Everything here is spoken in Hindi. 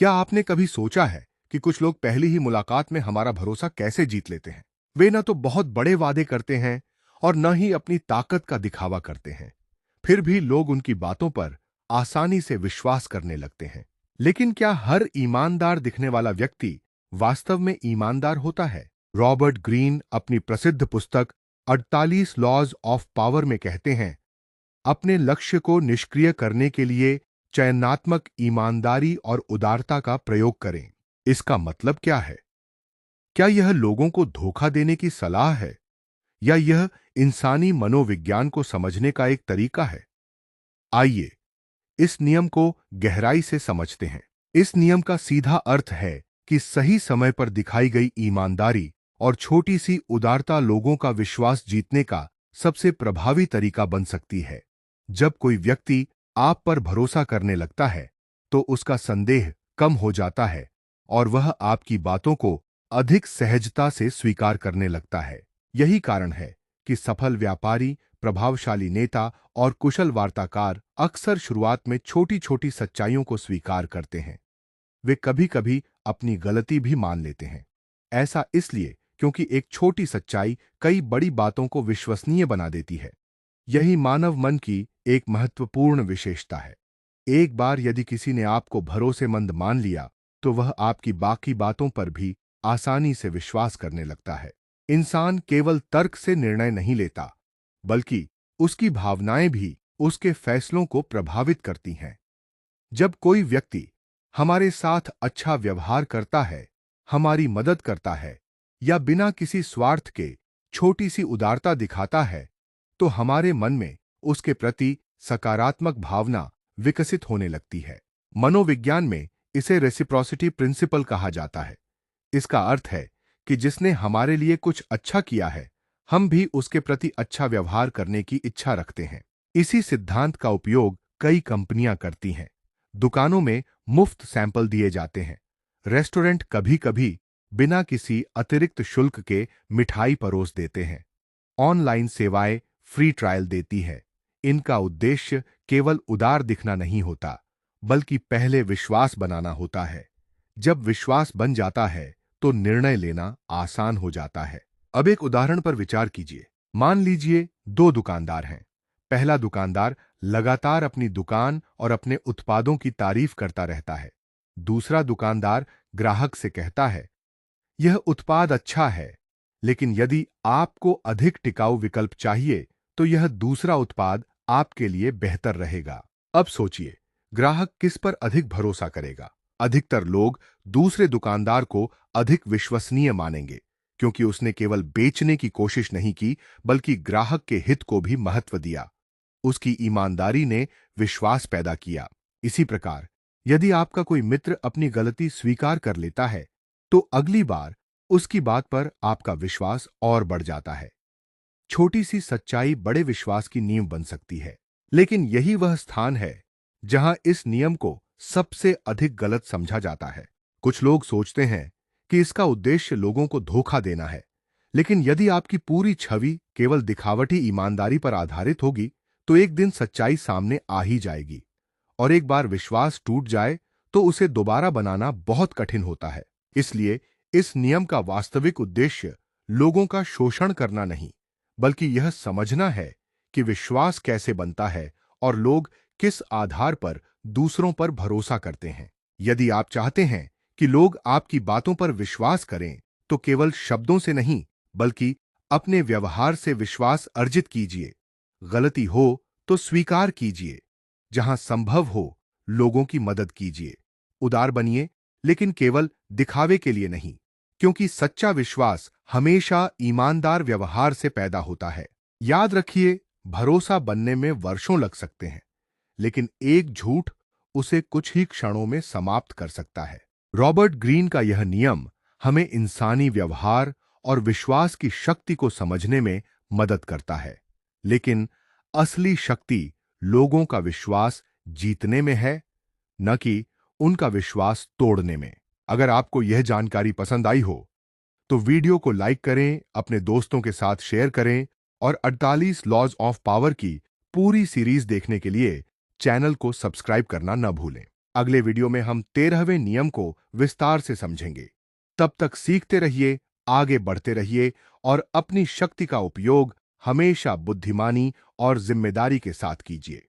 क्या आपने कभी सोचा है कि कुछ लोग पहली ही मुलाकात में हमारा भरोसा कैसे जीत लेते हैं? वे न तो बहुत बड़े वादे करते हैं और न ही अपनी ताकत का दिखावा करते हैं। फिर भी लोग उनकी बातों पर आसानी से विश्वास करने लगते हैं। लेकिन क्या हर ईमानदार दिखने वाला व्यक्ति वास्तव में ईमानदार होता है? रॉबर्ट ग्रीन अपनी प्रसिद्ध पुस्तक 48 लॉज ऑफ पावर में कहते हैं, अपने लक्ष्य को निष्क्रिय करने के लिए चयनात्मक ईमानदारी और उदारता का प्रयोग करें। इसका मतलब क्या है? क्या यह लोगों को धोखा देने की सलाह है या यह इंसानी मनोविज्ञान को समझने का एक तरीका है? आइए इस नियम को गहराई से समझते हैं। इस नियम का सीधा अर्थ है कि सही समय पर दिखाई गई ईमानदारी और छोटी सी उदारता लोगों का विश्वास जीतने का सबसे प्रभावी तरीका बन सकती है। जब कोई व्यक्ति आप पर भरोसा करने लगता है, तो उसका संदेह कम हो जाता है और वह आपकी बातों को अधिक सहजता से स्वीकार करने लगता है। यही कारण है कि सफल व्यापारी, प्रभावशाली नेता और कुशल वार्ताकार अक्सर शुरुआत में छोटी-छोटी सच्चाइयों को स्वीकार करते हैं। वे कभी-कभी अपनी गलती भी मान लेते हैं। ऐसा इसलिए क्योंकि एक छोटी सच्चाई कई बड़ी बातों को विश्वसनीय बना देती है। यही मानव मन की एक महत्वपूर्ण विशेषता है। एक बार यदि किसी ने आपको भरोसेमंद मान लिया, तो वह आपकी बाकी बातों पर भी आसानी से विश्वास करने लगता है। इंसान केवल तर्क से निर्णय नहीं लेता, बल्कि उसकी भावनाएं भी उसके फैसलों को प्रभावित करती हैं। जब कोई व्यक्ति हमारे साथ अच्छा व्यवहार करता है, हमारी मदद करता है या बिना किसी स्वार्थ के छोटी सी उदारता दिखाता है, तो हमारे मन में उसके प्रति सकारात्मक भावना विकसित होने लगती है। मनोविज्ञान में इसे रेसिप्रोसिटी प्रिंसिपल कहा जाता है। इसका अर्थ है कि जिसने हमारे लिए कुछ अच्छा किया है, हम भी उसके प्रति अच्छा व्यवहार करने की इच्छा रखते हैं। इसी सिद्धांत का उपयोग कई कंपनियां करती हैं। दुकानों में मुफ्त सैंपल दिए जाते हैं। रेस्टोरेंट कभी-कभी बिना किसी अतिरिक्त शुल्क के मिठाई परोस देते हैं। ऑनलाइन सेवाएं फ्री ट्रायल देती है। इनका उद्देश्य केवल उदार दिखना नहीं होता, बल्कि पहले विश्वास बनाना होता है। जब विश्वास बन जाता है, तो निर्णय लेना आसान हो जाता है। अब एक उदाहरण पर विचार कीजिए। मान लीजिए दो दुकानदार हैं। पहला दुकानदार लगातार अपनी दुकान और अपने उत्पादों की तारीफ करता रहता है। दूसरा दुकानदार ग्राहक से कहता है, यह उत्पाद अच्छा है, लेकिन यदि आपको अधिक टिकाऊ विकल्प चाहिए, तो यह दूसरा उत्पाद आपके लिए बेहतर रहेगा। अब सोचिए, ग्राहक किस पर अधिक भरोसा करेगा? अधिकतर लोग दूसरे दुकानदार को अधिक विश्वसनीय मानेंगे, क्योंकि उसने केवल बेचने की कोशिश नहीं की, बल्कि ग्राहक के हित को भी महत्व दिया। उसकी ईमानदारी ने विश्वास पैदा किया। इसी प्रकार, यदि आपका कोई मित्र अपनी गलती स्वीकार कर लेता है, तो अगली बार उसकी बात पर आपका विश्वास और बढ़ जाता है। छोटी सी सच्चाई बड़े विश्वास की नींव बन सकती है। लेकिन यही वह स्थान है जहां इस नियम को सबसे अधिक गलत समझा जाता है। कुछ लोग सोचते हैं कि इसका उद्देश्य लोगों को धोखा देना है। लेकिन यदि आपकी पूरी छवि केवल दिखावटी ईमानदारी पर आधारित होगी, तो एक दिन सच्चाई सामने आ ही जाएगी। और एक बार विश्वास टूट जाए, तो उसे दोबारा बनाना बहुत कठिन होता है। इसलिए इस नियम का वास्तविक उद्देश्य लोगों का शोषण करना नहीं, बल्कि यह समझना है कि विश्वास कैसे बनता है और लोग किस आधार पर दूसरों पर भरोसा करते हैं। यदि आप चाहते हैं कि लोग आपकी बातों पर विश्वास करें, तो केवल शब्दों से नहीं, बल्कि अपने व्यवहार से विश्वास अर्जित कीजिए। गलती हो तो स्वीकार कीजिए। जहां संभव हो, लोगों की मदद कीजिए। उदार बनिए, लेकिन केवल दिखावे के लिए नहीं, क्योंकि सच्चा विश्वास हमेशा ईमानदार व्यवहार से पैदा होता है। याद रखिए, भरोसा बनने में वर्षों लग सकते हैं, लेकिन एक झूठ उसे कुछ ही क्षणों में समाप्त कर सकता है। रॉबर्ट ग्रीन का यह नियम हमें इंसानी व्यवहार और विश्वास की शक्ति को समझने में मदद करता है। लेकिन असली शक्ति लोगों का विश्वास जीतने में है, न कि उनका विश्वास तोड़ने में। अगर आपको यह जानकारी पसंद आई हो, तो वीडियो को लाइक करें, अपने दोस्तों के साथ शेयर करें और 48 लॉज ऑफ पावर की पूरी सीरीज देखने के लिए चैनल को सब्सक्राइब करना न भूलें। अगले वीडियो में हम 13वें नियम को विस्तार से समझेंगे। तब तक सीखते रहिए, आगे बढ़ते रहिए और अपनी शक्ति का उपयोग हमेशा बुद्धिमानी और जिम्मेदारी के साथ कीजिए।